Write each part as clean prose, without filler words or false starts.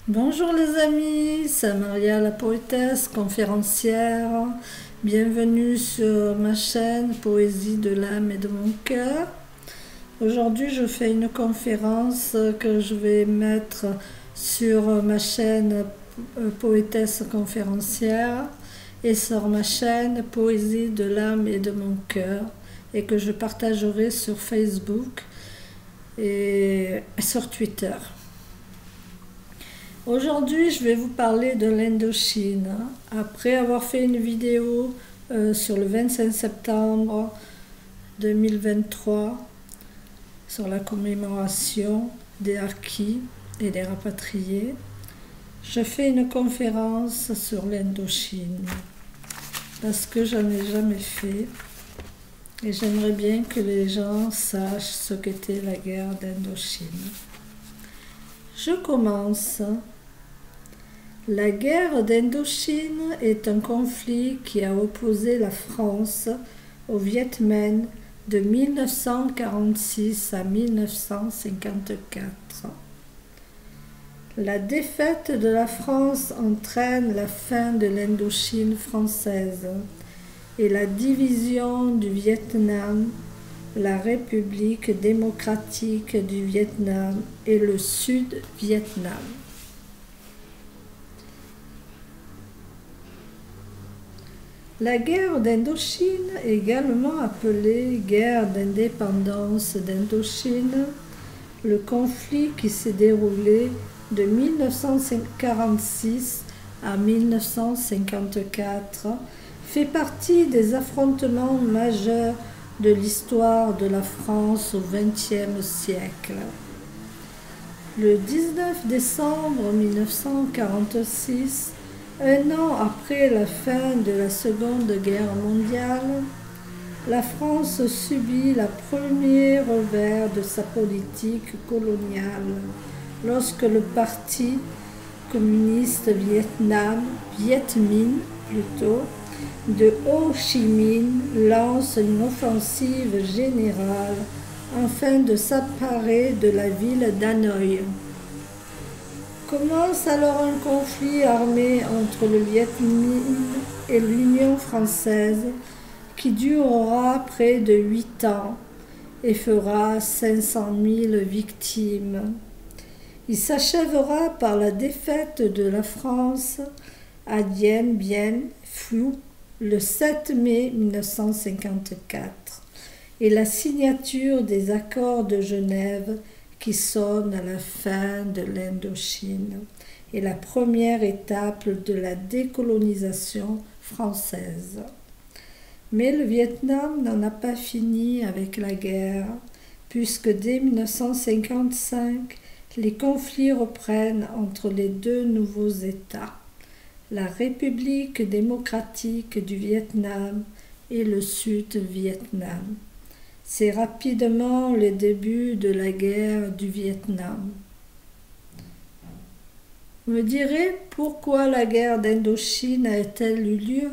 Bonjour les amis, c'est Maria la poétesse, conférencière. Bienvenue sur ma chaîne Poésie de l'âme et de mon cœur. Aujourd'hui, je fais une conférence que je vais mettre sur ma chaîne Poétesse conférencière et sur ma chaîne Poésie de l'âme et de mon cœur et que je partagerai sur Facebook et sur Twitter. Aujourd'hui, je vais vous parler de l'Indochine. Après avoir fait une vidéo sur le 25 septembre 2023 sur la commémoration des harkis et des rapatriés, je fais une conférence sur l'Indochine parce que j'en ai jamais fait et j'aimerais bien que les gens sachent ce qu'était la guerre d'Indochine. Je commence. La guerre d'Indochine est un conflit qui a opposé la France au Viêt Minh de 1946 à 1954. La défaite de la France entraîne la fin de l'Indochine française et la division du Vietnam, la République démocratique du Vietnam et le Sud-Vietnam. La guerre d'Indochine, également appelée guerre d'indépendance d'Indochine, le conflit qui s'est déroulé de 1946 à 1954, fait partie des affrontements majeurs de l'histoire de la France au XXe siècle. Le 19 décembre 1946, un an après la fin de la Seconde Guerre mondiale, la France subit la première revers de sa politique coloniale lorsque le Parti communiste Viet Minh plutôt, de Ho Chi Minh lance une offensive générale afin de s'emparer de la ville d'Hanoï. Commence alors un conflit armé entre le Viet Minh et l'Union française qui durera près de 8 ans et fera 500 000 victimes. Il s'achèvera par la défaite de la France à Dien Bien Phu le 7 mai 1954 et la signature des accords de Genève qui sonne à la fin de l'Indochine et la première étape de la décolonisation française. Mais le Vietnam n'en a pas fini avec la guerre, puisque dès 1955, les conflits reprennent entre les deux nouveaux États, la République démocratique du Vietnam et le Sud-Vietnam. C'est rapidement le début de la guerre du Vietnam. Vous me direz pourquoi la guerre d'Indochine a-t-elle eu lieu?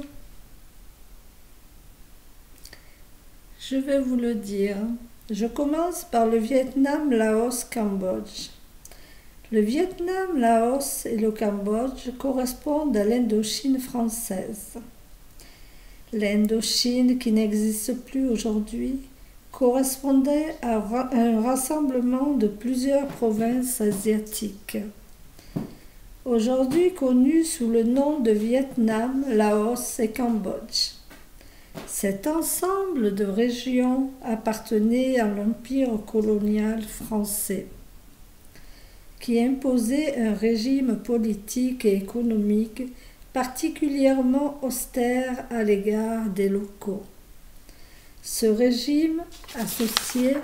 Je vais vous le dire. Je commence par le Vietnam, Laos, Cambodge. Le Vietnam, Laos et le Cambodge correspondent à l'Indochine française. L'Indochine, qui n'existe plus aujourd'hui, correspondait à un rassemblement de plusieurs provinces asiatiques. Aujourd'hui connues sous le nom de Vietnam, Laos et Cambodge. Cet ensemble de régions appartenait à l'empire colonial français, qui imposait un régime politique et économique particulièrement austère à l'égard des locaux. Ce régime, associé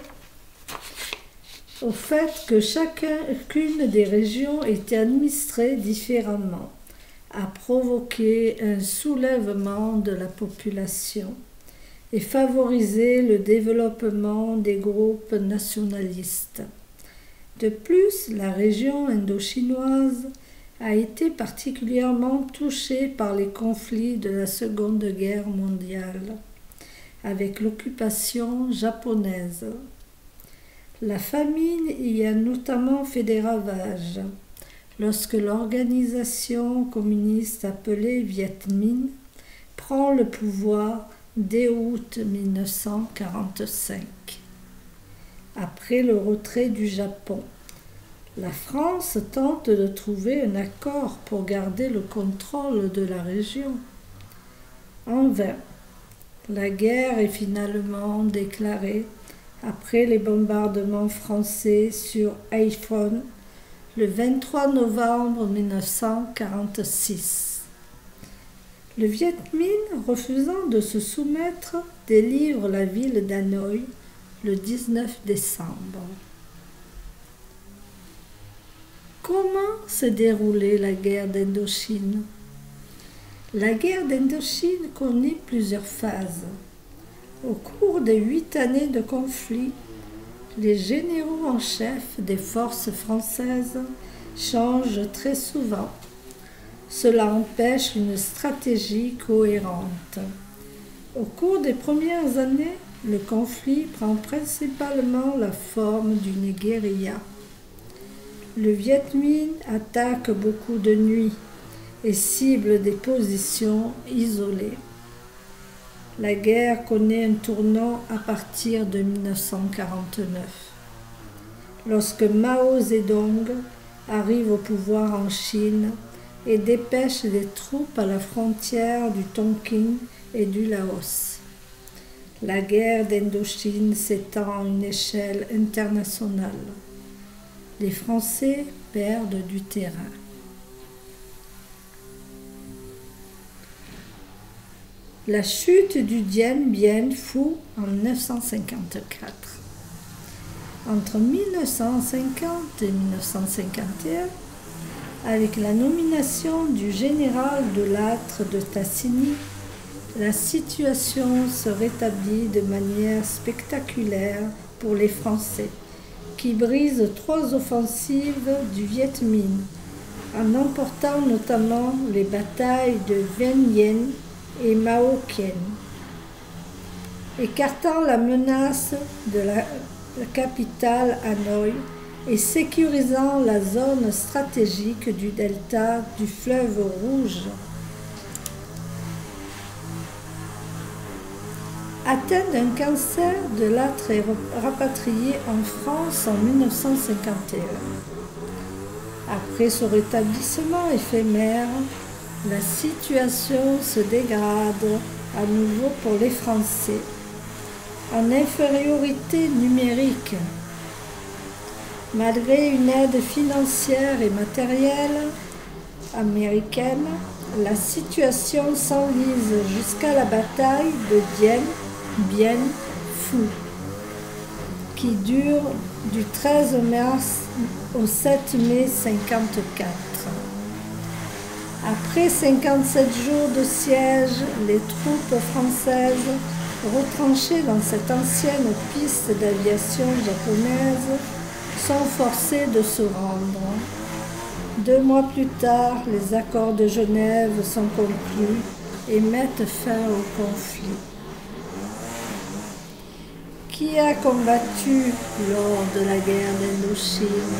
au fait que chacune des régions était administrée différemment, a provoqué un soulèvement de la population et favorisé le développement des groupes nationalistes. De plus, la région indochinoise a été particulièrement touchée par les conflits de la Seconde Guerre mondiale, avec l'occupation japonaise. La famine y a notamment fait des ravages. lorsque l'organisation communiste appelée Viet Minh prend le pouvoir dès août 1945. Après le retrait du Japon, la France tente de trouver un accord pour garder le contrôle de la région. En vain, la guerre est finalement déclarée après les bombardements français sur Haiphong le 23 novembre 1946. Le Viet Minh, refusant de se soumettre, délivre la ville d'Hanoï le 19 décembre. Comment s'est déroulée la guerre d'Indochine? La guerre d'Indochine connaît plusieurs phases. Au cours des 8 années de conflit, les généraux en chef des forces françaises changent très souvent. Cela empêche une stratégie cohérente. Au cours des premières années, le conflit prend principalement la forme d'une guérilla. Le Viet Minh attaque beaucoup de nuit et cible des positions isolées. La guerre connaît un tournant à partir de 1949, lorsque Mao Zedong arrive au pouvoir en Chine et dépêche des troupes à la frontière du Tonkin et du Laos. La guerre d'Indochine s'étend à une échelle internationale. Les Français perdent du terrain. La chute du Dien Bien Phu en 1954. Entre 1950 et 1951, avec la nomination du général de Lattre de Tassigny, la situation se rétablit de manière spectaculaire pour les Français, qui brisent 3 offensives du Viet Minh, en emportant notamment les batailles de VienIen et Mao Kien, écartant la menace de la capitale Hanoï et sécurisant la zone stratégique du delta du fleuve Rouge. Atteint d'un cancer, de Lattre est rapatrié en France en 1951. Après son rétablissement éphémère, la situation se dégrade à nouveau pour les Français, en infériorité numérique. Malgré une aide financière et matérielle américaine, la situation s'enlise jusqu'à la bataille de Dien Bien Phu, qui dure du 13 mars au 7 mai 1954. Après 57 jours de siège, les troupes françaises, retranchées dans cette ancienne piste d'aviation japonaise, sont forcées de se rendre. 2 mois plus tard, les accords de Genève sont conclus et mettent fin au conflit. Qui a combattu lors de la guerre d'Indochine?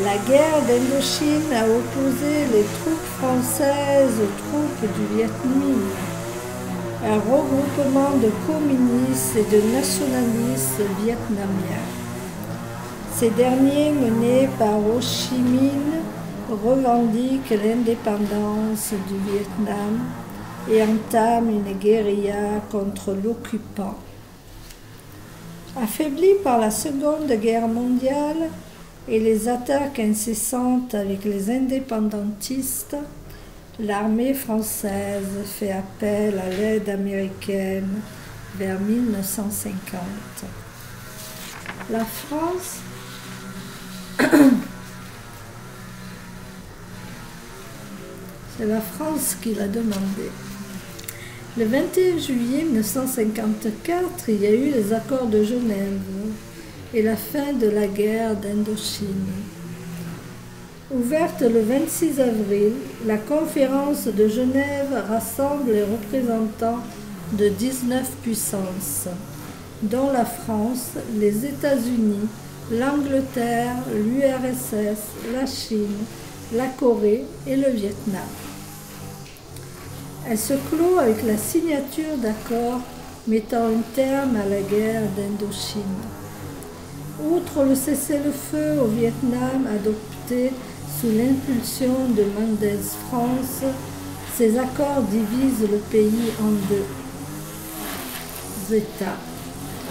La guerre d'Indochine a opposé les troupes françaises aux troupes du Viet Minh, un regroupement de communistes et de nationalistes vietnamiens. Ces derniers, menés par Ho Chi Minh, revendiquent l'indépendance du Vietnam et entament une guérilla contre l'occupant. Affaibli par la Seconde Guerre mondiale et les attaques incessantes avec les indépendantistes, l'armée française fait appel à l'aide américaine vers 1950. La France c'est la France qui l'a demandé. Le 21 juillet 1954, il y a eu les accords de Genève et la fin de la guerre d'Indochine. Ouverte le 26 avril, la conférence de Genève rassemble les représentants de 19 puissances, dont la France, les États-Unis, l'Angleterre, l'URSS, la Chine, la Corée et le Vietnam. Elle se clôt avec la signature d'accords mettant un terme à la guerre d'Indochine. Outre le cessez-le-feu au Vietnam adopté sous l'impulsion de Mendès France, ces accords divisent le pays en deux États,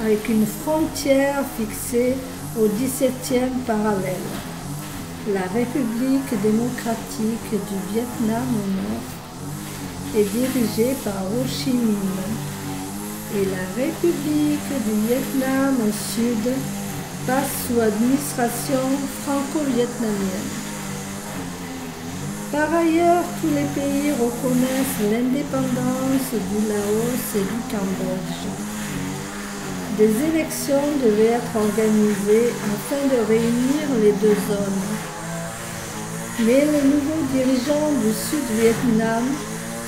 avec une frontière fixée au XVIIe parallèle. La République démocratique du Vietnam au nord est dirigée par Ho Chi Minh et la République du Vietnam au sud passe sous administration franco-vietnamienne. Par ailleurs, tous les pays reconnaissent l'indépendance du Laos et du Cambodge. Des élections devaient être organisées afin de réunir les deux zones. Mais le nouveau dirigeant du Sud-Vietnam,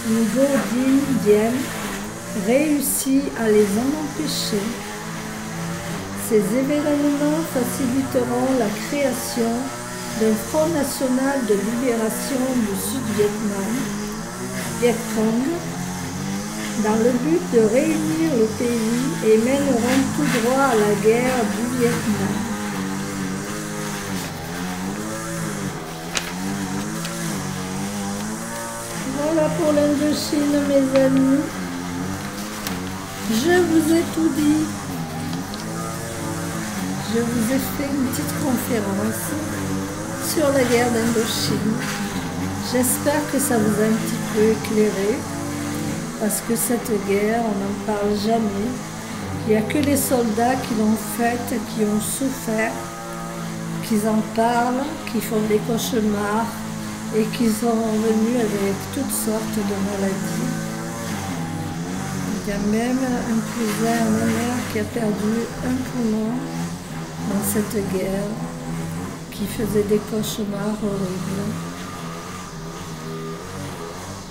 Ngo Dinh Diem, réussit à les en empêcher. Ces événements faciliteront la création d'un Front national de libération du Sud-Vietnam, Viet Cong, dans le but de réunir le pays et mèneront tout droit à la guerre du Vietnam. Voilà pour l'Indochine, mes amis. Je vous ai tout dit. Je vous ai fait une petite conférence sur la guerre d'Indochine. J'espère que ça vous a un petit peu éclairé, parce que cette guerre, on n'en parle jamais. Il n'y a que les soldats qui l'ont faite, qui ont souffert, qui en parlent, qui font des cauchemars et qui sont revenus avec toutes sortes de maladies. Il y a même un cousin, ma mère, qui a perdu un poumon dans cette guerre, qui faisait des cauchemars horribles.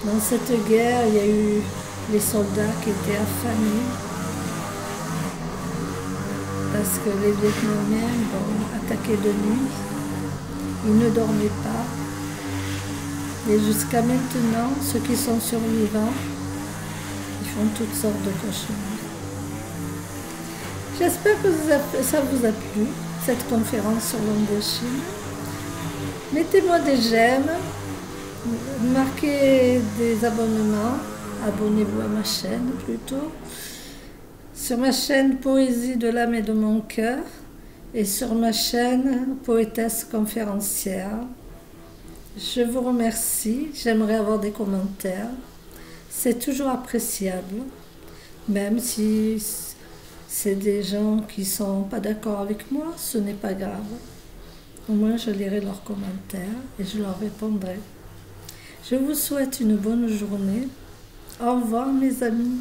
Dans cette guerre, il y a eu les soldats qui étaient affamés parce que les Vietnamiens attaquaient de nuit, ils ne dormaient pas. Et jusqu'à maintenant, ceux qui sont survivants, ils font toutes sortes de cauchemars. J'espère que ça vous a plu, cette conférence sur l'Indochine. Mettez-moi des j'aime, marquez des abonnements, abonnez-vous à ma chaîne plutôt, sur ma chaîne Poésie de l'âme et de mon cœur et sur ma chaîne Poétesse conférencière. Je vous remercie, j'aimerais avoir des commentaires, c'est toujours appréciable, même si c'est des gens qui ne sont pas d'accord avec moi, ce n'est pas grave. Au moins je lirai leurs commentaires et je leur répondrai. Je vous souhaite une bonne journée. Au revoir mes amis.